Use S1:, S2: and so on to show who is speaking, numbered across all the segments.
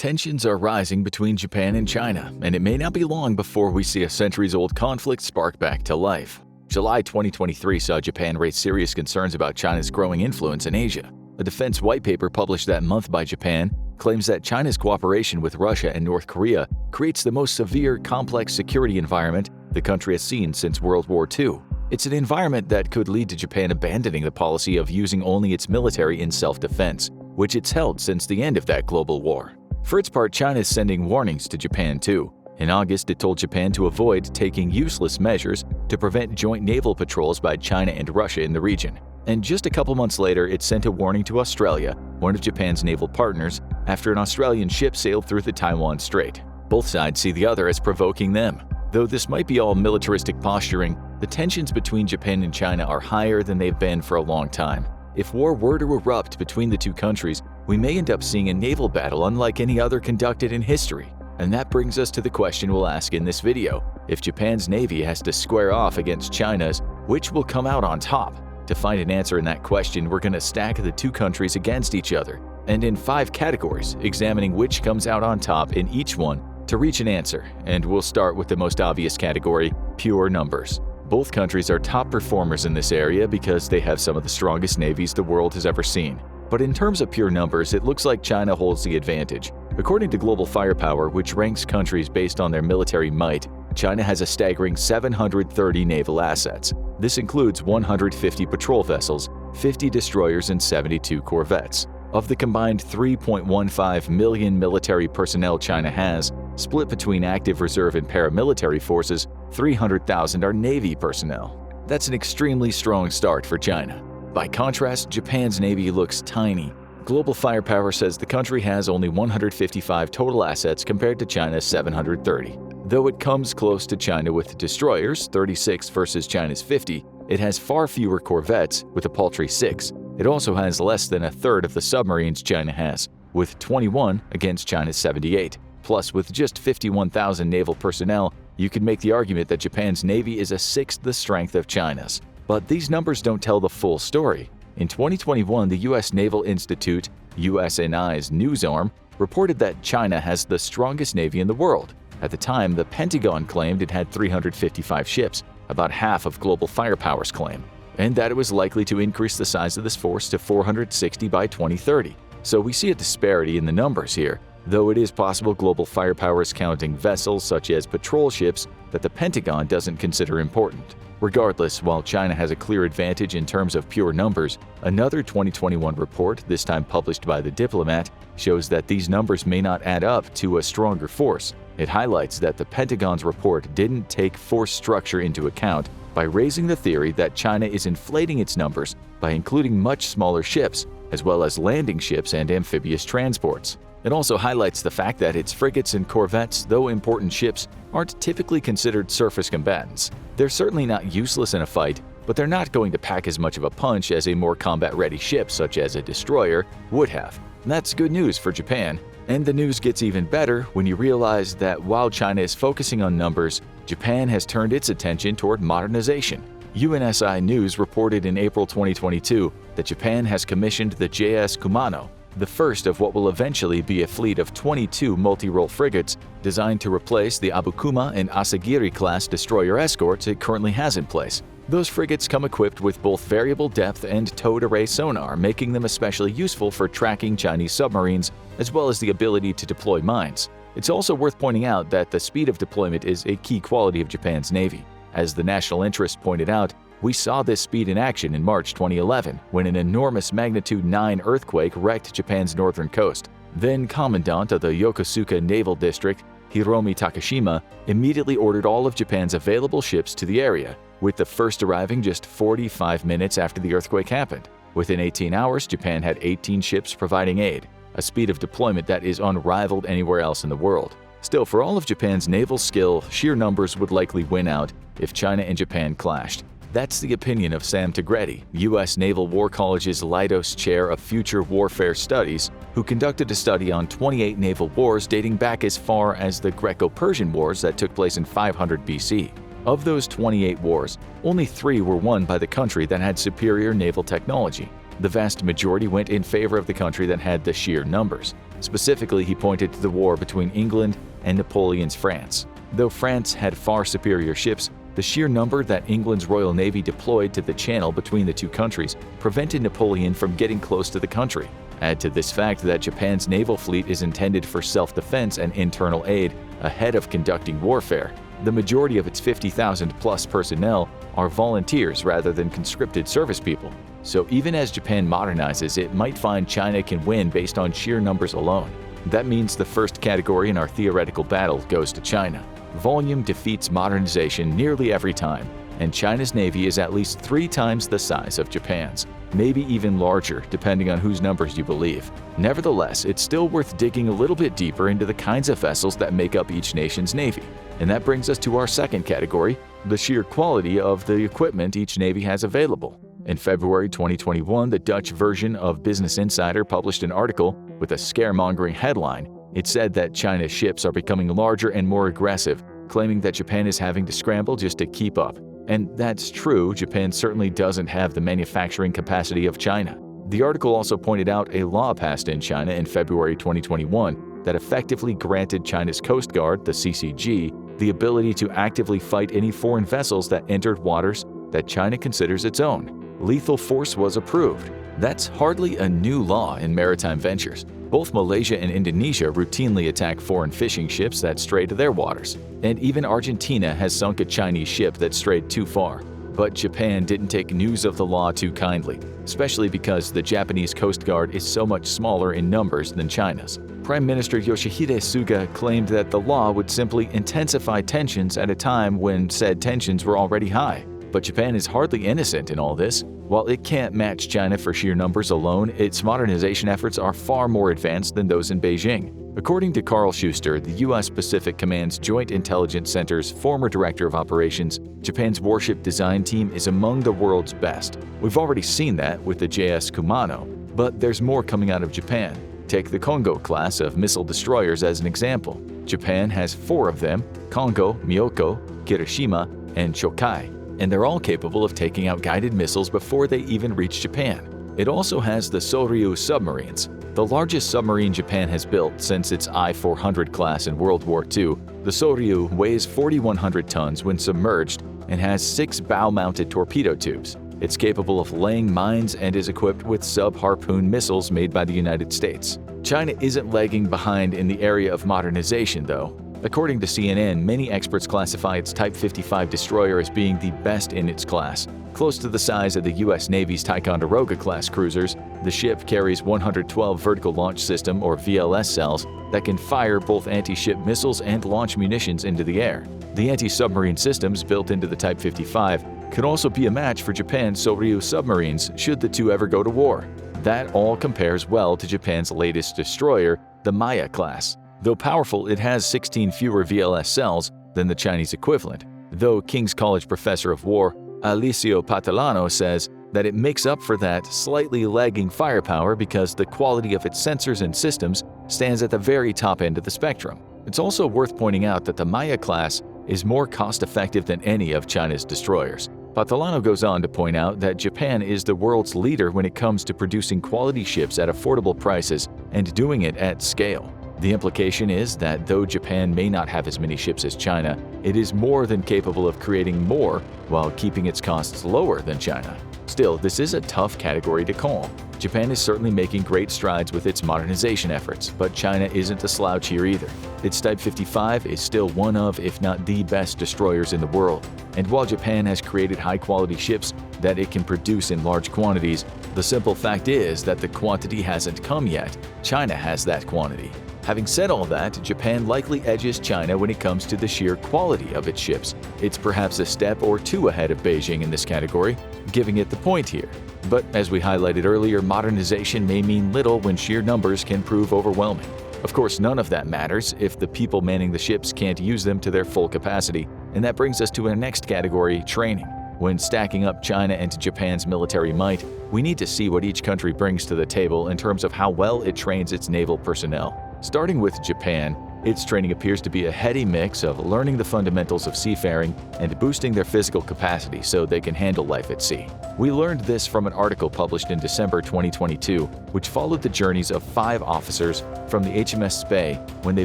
S1: Tensions are rising between Japan and China, and it may not be long before we see a centuries-old conflict spark back to life. July 2023 saw Japan raise serious concerns about China's growing influence in Asia. A defense white paper published that month by Japan claims that China's cooperation with Russia and North Korea creates the most severe, complex security environment the country has seen since World War II. It's an environment that could lead to Japan abandoning the policy of using only its military in self-defense, which it's held since the end of that global war. For its part, China is sending warnings to Japan too. In August, it told Japan to avoid taking useless measures to prevent joint naval patrols by China and Russia in the region. And just a couple months later, it sent a warning to Australia, one of Japan's naval partners, after an Australian ship sailed through the Taiwan Strait. Both sides see the other as provoking them. Though this might be all militaristic posturing, the tensions between Japan and China are higher than they've been for a long time. If war were to erupt between the two countries, we may end up seeing a naval battle unlike any other conducted in history. And that brings us to the question we'll ask in this video. If Japan's Navy has to square off against China's, which will come out on top? To find an answer in that question, we're going to stack the two countries against each other, and in 5 categories, examining which comes out on top in each one to reach an answer. And we'll start with the most obvious category, pure numbers. Both countries are top performers in this area because they have some of the strongest navies the world has ever seen. But in terms of pure numbers, it looks like China holds the advantage. According to Global Firepower, which ranks countries based on their military might, China has a staggering 730 naval assets. This includes 150 patrol vessels, 50 destroyers, and 72 corvettes. Of the combined 3.15 million military personnel China has, split between active reserve and paramilitary forces, 300,000 are Navy personnel. That's an extremely strong start for China. By contrast, Japan's Navy looks tiny. Global Firepower says the country has only 155 total assets compared to China's 730. Though it comes close to China with destroyers, 36 versus China's 50, it has far fewer corvettes, with a paltry 6. It also has less than a third of the submarines China has, with 21 against China's 78. Plus, with just 51,000 naval personnel, you could make the argument that Japan's Navy is a sixth the strength of China's. But these numbers don't tell the full story. In 2021, the U.S. Naval Institute, USNI's news arm, reported that China has the strongest navy in the world. At the time, the Pentagon claimed it had 355 ships, about half of Global Firepower's claim, and that it was likely to increase the size of this force to 460 by 2030. So we see a disparity in the numbers here, though it is possible Global Firepower is counting vessels such as patrol ships that the Pentagon doesn't consider important. Regardless, while China has a clear advantage in terms of pure numbers, another 2021 report, this time published by The Diplomat, shows that these numbers may not add up to a stronger force. It highlights that the Pentagon's report didn't take force structure into account by raising the theory that China is inflating its numbers by including much smaller ships, as well as landing ships and amphibious transports. It also highlights the fact that its frigates and corvettes, though important ships, aren't typically considered surface combatants. They're certainly not useless in a fight, but they're not going to pack as much of a punch as a more combat-ready ship such as a destroyer would have. And that's good news for Japan. And the news gets even better when you realize that while China is focusing on numbers, Japan has turned its attention toward modernization. UNSI News reported in April 2022 that Japan has commissioned the JS Kumano, the first of what will eventually be a fleet of 22 multi-role frigates designed to replace the Abukuma and Asagiri-class destroyer escorts it currently has in place. Those frigates come equipped with both variable depth and towed array sonar, making them especially useful for tracking Chinese submarines, as well as the ability to deploy mines. It's also worth pointing out that the speed of deployment is a key quality of Japan's Navy. As the National Interest pointed out, we saw this speed in action in March 2011, when an enormous magnitude 9 earthquake wrecked Japan's northern coast. Then Commandant of the Yokosuka Naval District, Hiromi Takashima, immediately ordered all of Japan's available ships to the area, with the first arriving just 45 minutes after the earthquake happened. Within 18 hours, Japan had 18 ships providing aid, a speed of deployment that is unrivaled anywhere else in the world. Still, for all of Japan's naval skill, sheer numbers would likely win out if China and Japan clashed. That's the opinion of Sam Tegretti, U.S. Naval War College's Leidos Chair of Future Warfare Studies, who conducted a study on 28 naval wars dating back as far as the Greco-Persian Wars that took place in 500 BC. Of those 28 wars, only 3 were won by the country that had superior naval technology. The vast majority went in favor of the country that had the sheer numbers. Specifically, he pointed to the war between England and Napoleon's France. Though France had far superior ships, the sheer number that England's Royal Navy deployed to the channel between the two countries prevented Napoleon from getting close to the country. Add to this fact that Japan's naval fleet is intended for self-defense and internal aid ahead of conducting warfare. The majority of its 50,000-plus personnel are volunteers rather than conscripted service people. So even as Japan modernizes, it might find China can win based on sheer numbers alone. That means the first category in our theoretical battle goes to China. Volume defeats modernization nearly every time, and China's navy is at least 3 times the size of Japan's, maybe even larger depending on whose numbers you believe. Nevertheless, it's still worth digging a little bit deeper into the kinds of vessels that make up each nation's navy. And that brings us to our second category, the sheer quality of the equipment each navy has available. In February 2021, the Dutch version of Business Insider published an article with a scaremongering headline. It said that China's ships are becoming larger and more aggressive, claiming that Japan is having to scramble just to keep up. And that's true, Japan certainly doesn't have the manufacturing capacity of China. The article also pointed out a law passed in China in February 2021 that effectively granted China's Coast Guard, the CCG, the ability to actively fight any foreign vessels that entered waters that China considers its own. Lethal force was approved. That's hardly a new law in maritime ventures. Both Malaysia and Indonesia routinely attack foreign fishing ships that stray to their waters. And even Argentina has sunk a Chinese ship that strayed too far. But Japan didn't take news of the law too kindly, especially because the Japanese Coast Guard is so much smaller in numbers than China's. Prime Minister Yoshihide Suga claimed that the law would simply intensify tensions at a time when said tensions were already high. But Japan is hardly innocent in all this. While it can't match China for sheer numbers alone, its modernization efforts are far more advanced than those in Beijing. According to Carl Schuster, the U.S. Pacific Command's Joint Intelligence Center's former director of operations, Japan's warship design team is among the world's best. We've already seen that with the JS Kumano, but there's more coming out of Japan. Take the Kongo class of missile destroyers as an example. Japan has 4 of them: Kongo, Myoko, Kirishima, and Chokai. And they're all capable of taking out guided missiles before they even reach Japan. It also has the Soryu submarines, the largest submarine Japan has built since its I-400 class in World War II. The Soryu weighs 4,100 tons when submerged and has 6 bow-mounted torpedo tubes. It's capable of laying mines and is equipped with sub-Harpoon missiles made by the United States. China isn't lagging behind in the area of modernization, though. According to CNN, many experts classify its Type 55 destroyer as being the best in its class. Close to the size of the U.S. Navy's Ticonderoga-class cruisers, the ship carries 112 vertical launch system or VLS cells that can fire both anti-ship missiles and launch munitions into the air. The anti-submarine systems built into the Type 55 could also be a match for Japan's Soryu submarines should the two ever go to war. That all compares well to Japan's latest destroyer, the Maya class. Though powerful, it has 16 fewer VLS cells than the Chinese equivalent, though King's College professor of war Alicio Patalano says that it makes up for that slightly lagging firepower because the quality of its sensors and systems stands at the very top end of the spectrum. It's also worth pointing out that the Maya class is more cost-effective than any of China's destroyers. Patalano goes on to point out that Japan is the world's leader when it comes to producing quality ships at affordable prices and doing it at scale. The implication is that though Japan may not have as many ships as China, it is more than capable of creating more while keeping its costs lower than China. Still, this is a tough category to call. Japan is certainly making great strides with its modernization efforts, but China isn't a slouch here either. Its Type 55 is still one of, if not the best destroyers in the world. And while Japan has created high-quality ships that it can produce in large quantities, the simple fact is that the quantity hasn't come yet. China has that quantity. Having said all that, Japan likely edges China when it comes to the sheer quality of its ships. It's perhaps a step or two ahead of Beijing in this category, giving it the point here. But as we highlighted earlier, modernization may mean little when sheer numbers can prove overwhelming. Of course, none of that matters if the people manning the ships can't use them to their full capacity, and that brings us to our next category, training. When stacking up China and Japan's military might, we need to see what each country brings to the table in terms of how well it trains its naval personnel. Starting with Japan, Its training appears to be a heady mix of learning the fundamentals of seafaring and boosting their physical capacity so they can handle life at sea. We learned this from an article published in December 2022, which followed the journeys of 5 officers from the HMS Spey when they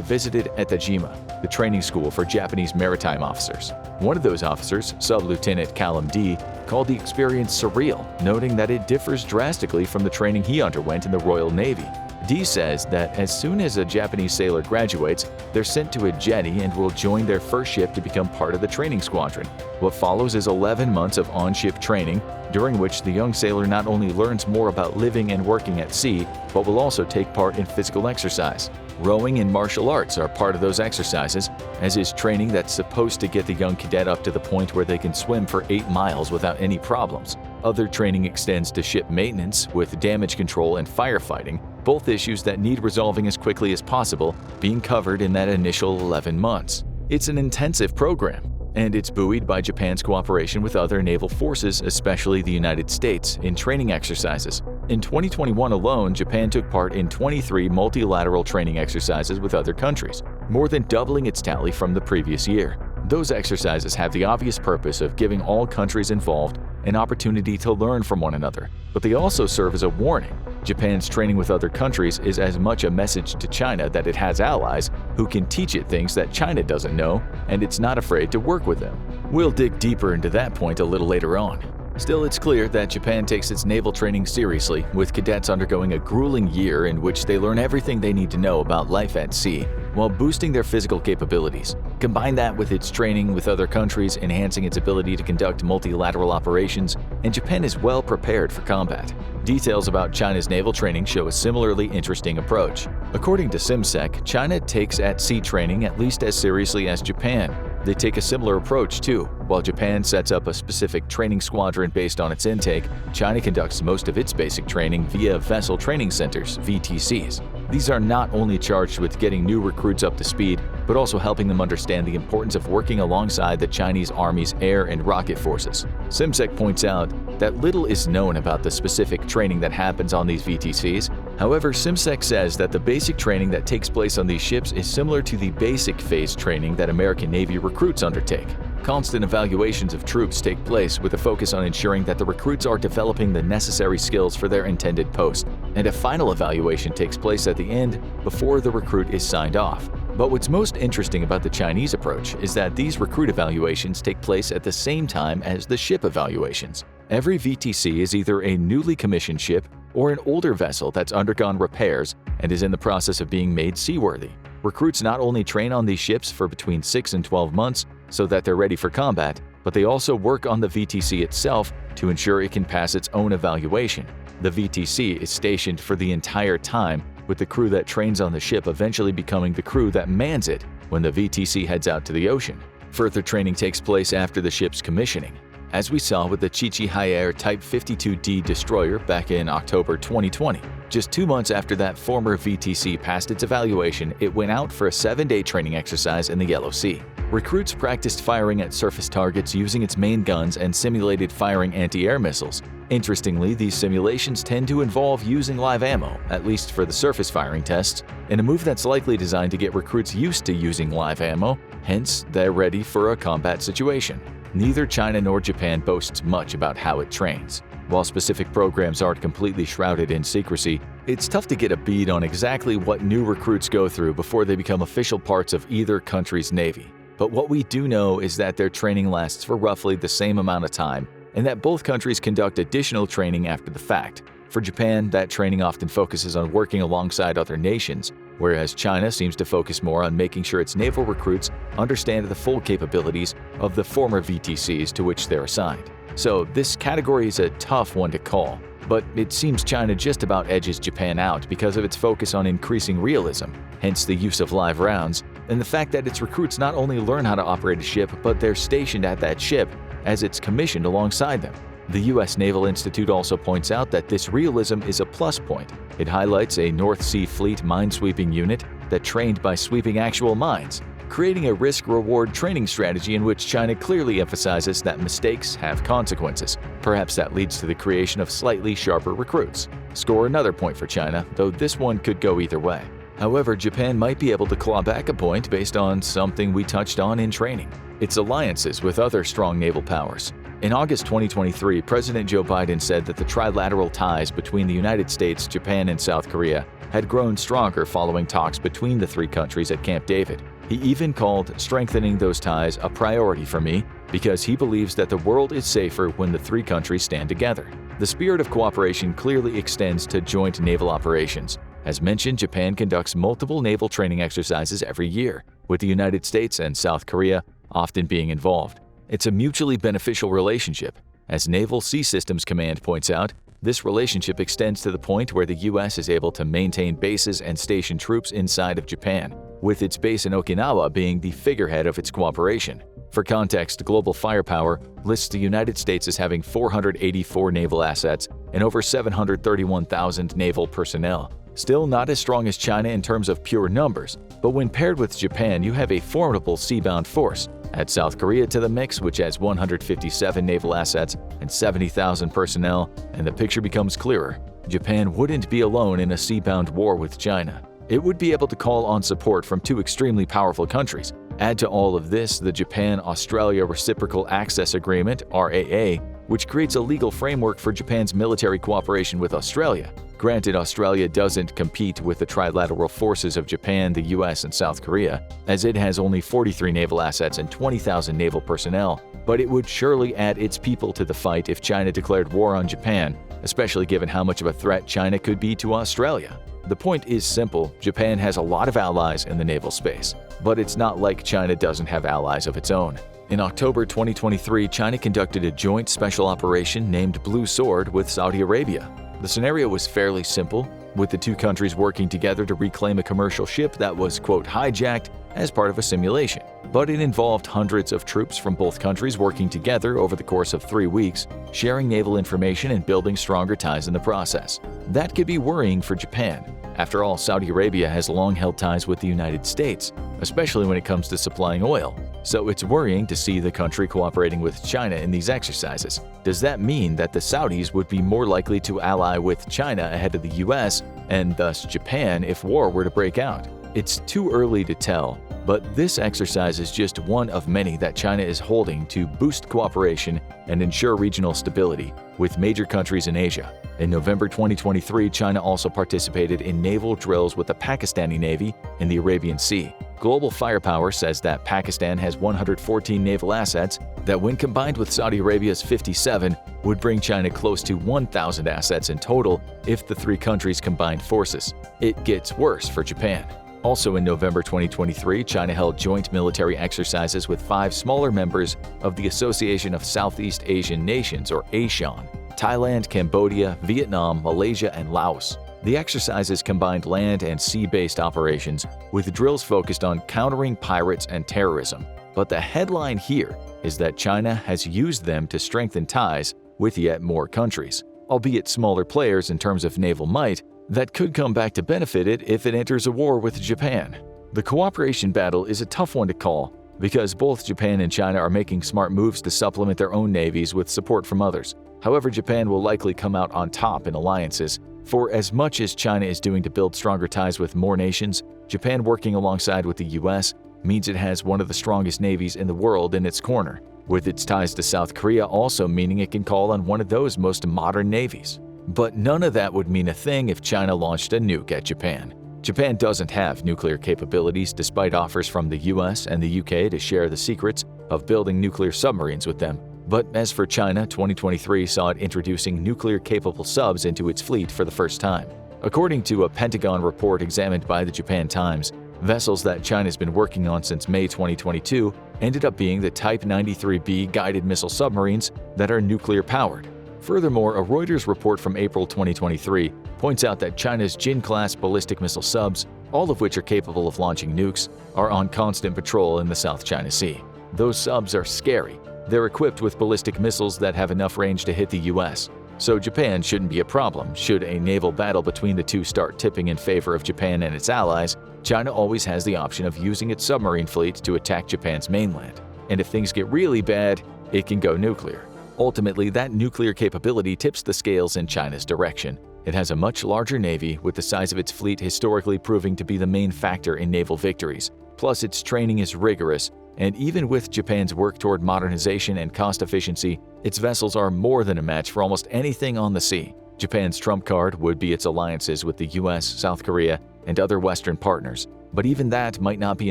S1: visited Etajima, the training school for Japanese maritime officers. One of those officers, Sub-Lieutenant Callum D., called the experience surreal, noting that it differs drastically from the training he underwent in the Royal Navy. D says that as soon as a Japanese sailor graduates, they're sent to a jetty and will join their first ship to become part of the training squadron. What follows is 11 months of on-ship training, during which the young sailor not only learns more about living and working at sea, but will also take part in physical exercise. Rowing and martial arts are part of those exercises, as is training that's supposed to get the young cadet up to the point where they can swim for 8 miles without any problems. Other training extends to ship maintenance, with damage control and firefighting, both issues that need resolving as quickly as possible, being covered in that initial 11 months. It's an intensive program, and it's buoyed by Japan's cooperation with other naval forces, especially the United States, in training exercises. In 2021 alone, Japan took part in 23 multilateral training exercises with other countries, more than doubling its tally from the previous year. Those exercises have the obvious purpose of giving all countries involved an opportunity to learn from one another, but they also serve as a warning. Japan's training with other countries is as much a message to China that it has allies who can teach it things that China doesn't know, and it's not afraid to work with them. We'll dig deeper into that point a little later on. Still, it's clear that Japan takes its naval training seriously, with cadets undergoing a grueling year in which they learn everything they need to know about life at sea, while boosting their physical capabilities. Combine that with its training with other countries, enhancing its ability to conduct multilateral operations, and Japan is well prepared for combat. Details about China's naval training show a similarly interesting approach. According to CIMSEC, China takes at-sea training at least as seriously as Japan. They take a similar approach too. While Japan sets up a specific training squadron based on its intake, China conducts most of its basic training via vessel training centers, VTCs. These are not only charged with getting new recruits up to speed, but also helping them understand the importance of working alongside the Chinese Army's air and rocket forces. CIMSEC points out that little is known about the specific training that happens on these VTCs. However, CIMSEC says that the basic training that takes place on these ships is similar to the basic phase training that American Navy recruits undertake. Constant evaluations of troops take place with a focus on ensuring that the recruits are developing the necessary skills for their intended post, and a final evaluation takes place at the end before the recruit is signed off. But what's most interesting about the Chinese approach is that these recruit evaluations take place at the same time as the ship evaluations. Every VTC is either a newly commissioned ship or an older vessel that's undergone repairs and is in the process of being made seaworthy. Recruits not only train on these ships for between 6 and 12 months so that they're ready for combat, but they also work on the VTC itself to ensure it can pass its own evaluation. The VTC is stationed for the entire time, with the crew that trains on the ship eventually becoming the crew that mans it when the VTC heads out to the ocean. Further training takes place after the ship's commissioning, as we saw with the Chichi Haier Type 52D destroyer back in October 2020. Just 2 months after that former VTC passed its evaluation, it went out for a 7-day training exercise in the Yellow Sea. Recruits practiced firing at surface targets using its main guns and simulated firing anti-air missiles. Interestingly, these simulations tend to involve using live ammo, at least for the surface firing tests, in a move that's likely designed to get recruits used to using live ammo, hence they're ready for a combat situation. Neither China nor Japan boasts much about how it trains. While specific programs aren't completely shrouded in secrecy, it's tough to get a bead on exactly what new recruits go through before they become official parts of either country's navy. But what we do know is that their training lasts for roughly the same amount of time, and that both countries conduct additional training after the fact. For Japan, that training often focuses on working alongside other nations, whereas China seems to focus more on making sure its naval recruits understand the full capabilities of the former VTCs to which they're assigned. So this category is a tough one to call, but it seems China just about edges Japan out because of its focus on increasing realism, hence the use of live rounds, and the fact that its recruits not only learn how to operate a ship, but they're stationed at that ship as it's commissioned alongside them. The U.S. Naval Institute also points out that this realism is a plus point. It highlights a North Sea Fleet minesweeping unit that trained by sweeping actual mines, creating a risk-reward training strategy in which China clearly emphasizes that mistakes have consequences. Perhaps that leads to the creation of slightly sharper recruits. Score another point for China, though this one could go either way. However, Japan might be able to claw back a point based on something we touched on in training: its alliances with other strong naval powers. In August 2023, President Joe Biden said that the trilateral ties between the United States, Japan, and South Korea had grown stronger following talks between the three countries at Camp David. He even called strengthening those ties a priority for me because he believes that the world is safer when the three countries stand together. The spirit of cooperation clearly extends to joint naval operations. As mentioned, Japan conducts multiple naval training exercises every year, with the United States and South Korea often being involved. It's a mutually beneficial relationship. As Naval Sea Systems Command points out, this relationship extends to the point where the U.S. is able to maintain bases and station troops inside of Japan, with its base in Okinawa being the figurehead of its cooperation. For context, Global Firepower lists the United States as having 484 naval assets and over 731,000 naval personnel. Still not as strong as China in terms of pure numbers, but when paired with Japan, you have a formidable seabound force. Add South Korea to the mix, which has 157 naval assets and 70,000 personnel, and the picture becomes clearer. Japan wouldn't be alone in a seabound war with China. It would be able to call on support from two extremely powerful countries. Add to all of this the Japan-Australia Reciprocal Access Agreement, RAA, which creates a legal framework for Japan's military cooperation with Australia. Granted, Australia doesn't compete with the trilateral forces of Japan, the US, and South Korea, as it has only 43 naval assets and 20,000 naval personnel, but it would surely add its people to the fight if China declared war on Japan, especially given how much of a threat China could be to Australia. The point is simple: Japan has a lot of allies in the naval space, but it's not like China doesn't have allies of its own. In October 2023, China conducted a joint special operation named Blue Sword with Saudi Arabia. The scenario was fairly simple, with the two countries working together to reclaim a commercial ship that was, quote, hijacked as part of a simulation. But it involved hundreds of troops from both countries working together over the course of 3 weeks, sharing naval information and building stronger ties in the process. That could be worrying for Japan. After all, Saudi Arabia has long held ties with the United States, especially when it comes to supplying oil. So it's worrying to see the country cooperating with China in these exercises. Does that mean that the Saudis would be more likely to ally with China ahead of the US and thus Japan if war were to break out? It's too early to tell, but this exercise is just one of many that China is holding to boost cooperation and ensure regional stability with major countries in Asia. In November 2023, China also participated in naval drills with the Pakistani Navy in the Arabian Sea. Global Firepower says that Pakistan has 114 naval assets that, when combined with Saudi Arabia's 57, would bring China close to 1,000 assets in total if the three countries combined forces. It gets worse for Japan. Also in November 2023, China held joint military exercises with 5 smaller members of the Association of Southeast Asian Nations, or ASEAN: Thailand, Cambodia, Vietnam, Malaysia, and Laos. The exercises combined land and sea-based operations, with drills focused on countering pirates and terrorism. But the headline here is that China has used them to strengthen ties with yet more countries, albeit smaller players in terms of naval might, that could come back to benefit it if it enters a war with Japan. The cooperation battle is a tough one to call, because both Japan and China are making smart moves to supplement their own navies with support from others. However, Japan will likely come out on top in alliances. For as much as China is doing to build stronger ties with more nations, Japan working alongside with the US means it has one of the strongest navies in the world in its corner, with its ties to South Korea also meaning it can call on one of those most modern navies. But none of that would mean a thing if China launched a nuke at Japan. Japan doesn't have nuclear capabilities despite offers from the US and the UK to share the secrets of building nuclear submarines with them. But as for China, 2023 saw it introducing nuclear-capable subs into its fleet for the first time. According to a Pentagon report examined by the Japan Times, vessels that China's been working on since May 2022 ended up being the Type 93B guided missile submarines that are nuclear-powered. Furthermore, a Reuters report from April 2023 points out that China's Jin-class ballistic missile subs, all of which are capable of launching nukes, are on constant patrol in the South China Sea. Those subs are scary. They're equipped with ballistic missiles that have enough range to hit the US. So Japan shouldn't be a problem. Should a naval battle between the two start tipping in favor of Japan and its allies, China always has the option of using its submarine fleet to attack Japan's mainland. And if things get really bad, it can go nuclear. Ultimately, that nuclear capability tips the scales in China's direction, It has a much larger navy, with the size of its fleet historically proving to be the main factor in naval victories. Plus, its training is rigorous, and even with Japan's work toward modernization and cost efficiency, its vessels are more than a match for almost anything on the sea. Japan's trump card would be its alliances with the US, South Korea, and other Western partners. But even that might not be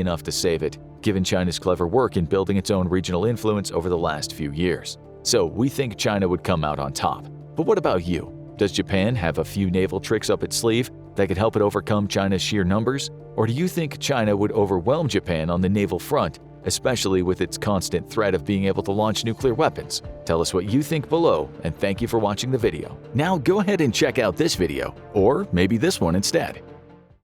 S1: enough to save it, given China's clever work in building its own regional influence over the last few years. So we think China would come out on top. But what about you? Does Japan have a few naval tricks up its sleeve that could help it overcome China's sheer numbers? Or do you think China would overwhelm Japan on the naval front, especially with its constant threat of being able to launch nuclear weapons? Tell us what you think below, and thank you for watching the video. Now go ahead and check out this video, or maybe this one instead.